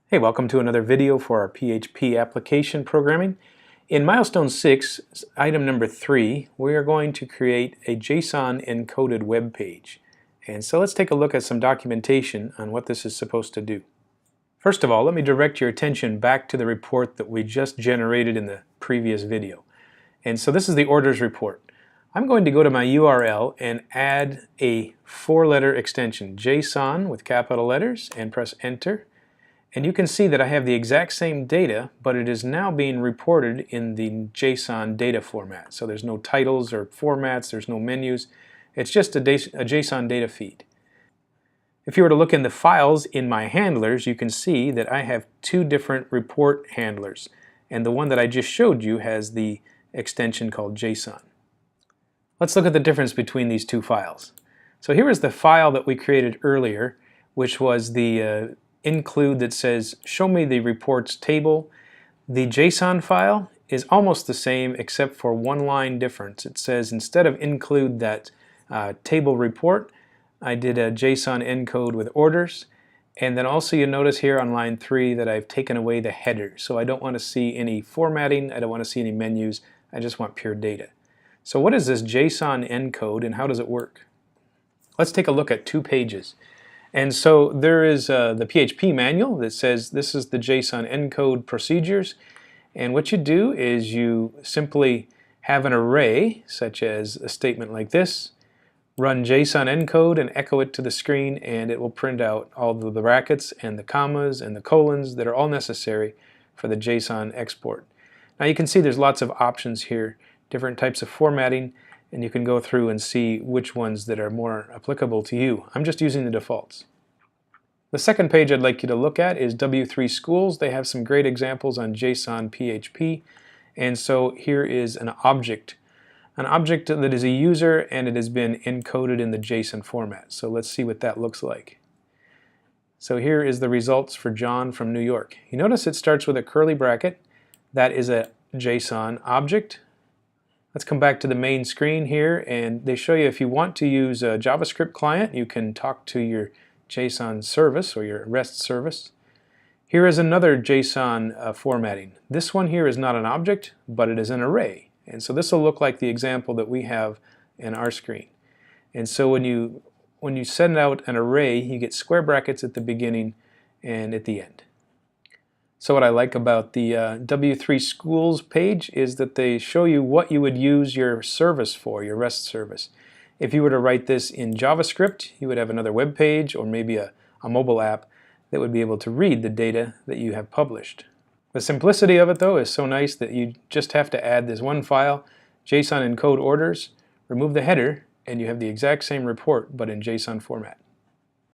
Hey, welcome to another video for our PHP application programming. In Milestone 6, item number 3, we are going to create a JSON encoded web page. And so let's take a look at some documentation on what this is supposed to do. First of all, let me direct your attention back to the report that we just generated in the previous video. And so this is the orders report. I'm going to go to my URL and add a 4-letter extension, JSON with capital letters, and press enter. And you can see that I have the exact same data, but it is now being reported in the JSON data format. So there's no titles or formats, there's no menus. It's just a JSON data feed. If you were to look in the files in my handlers, you can see that I have two different report handlers. And the one that I just showed you has the extension called JSON. Let's look at the difference between these two files. So here is the file that we created earlier, which was the include that says show me the reports table. The JSON file is almost the same except for one line difference. It says instead of include that table report, I did a JSON encode with orders, and then also you notice here on line 3 that I've taken away the header. So I don't want to see any formatting, I don't want to see any menus, I just want pure data. So what is this JSON encode and how does it work? Let's take a look at two pages. And so there is the PHP Manual that says this is the JSON encode procedures. And what you do is you simply have an array, such as a statement like this, run JSON encode and echo it to the screen, and it will print out all the brackets and the commas and the colons that are all necessary for the JSON export. Now you can see there's lots of options here, different types of formatting, and you can go through and see which ones that are more applicable to you. I'm just using the defaults. The second page I'd like you to look at is W3 Schools. They have some great examples on JSON PHP. And so here is an object that is a user, and it has been encoded in the JSON format. So let's see what that looks like. So here is the results for John from New York. You notice it starts with a curly bracket. That is a JSON object. Let's come back to the main screen here, and they show you if you want to use a JavaScript client, you can talk to your JSON service or your REST service. Here is another JSON formatting. This one here is not an object, but it is an array. And so this will look like the example that we have in our screen. And so when you send out an array, you get square brackets at the beginning and at the end. So what I like about the W3 Schools page is that they show you what you would use your service for, your REST service. If you were to write this in JavaScript, you would have another web page or maybe a mobile app that would be able to read the data that you have published. The simplicity of it, though, is so nice that you just have to add this one file, JSON encode orders, remove the header, and you have the exact same report but in JSON format.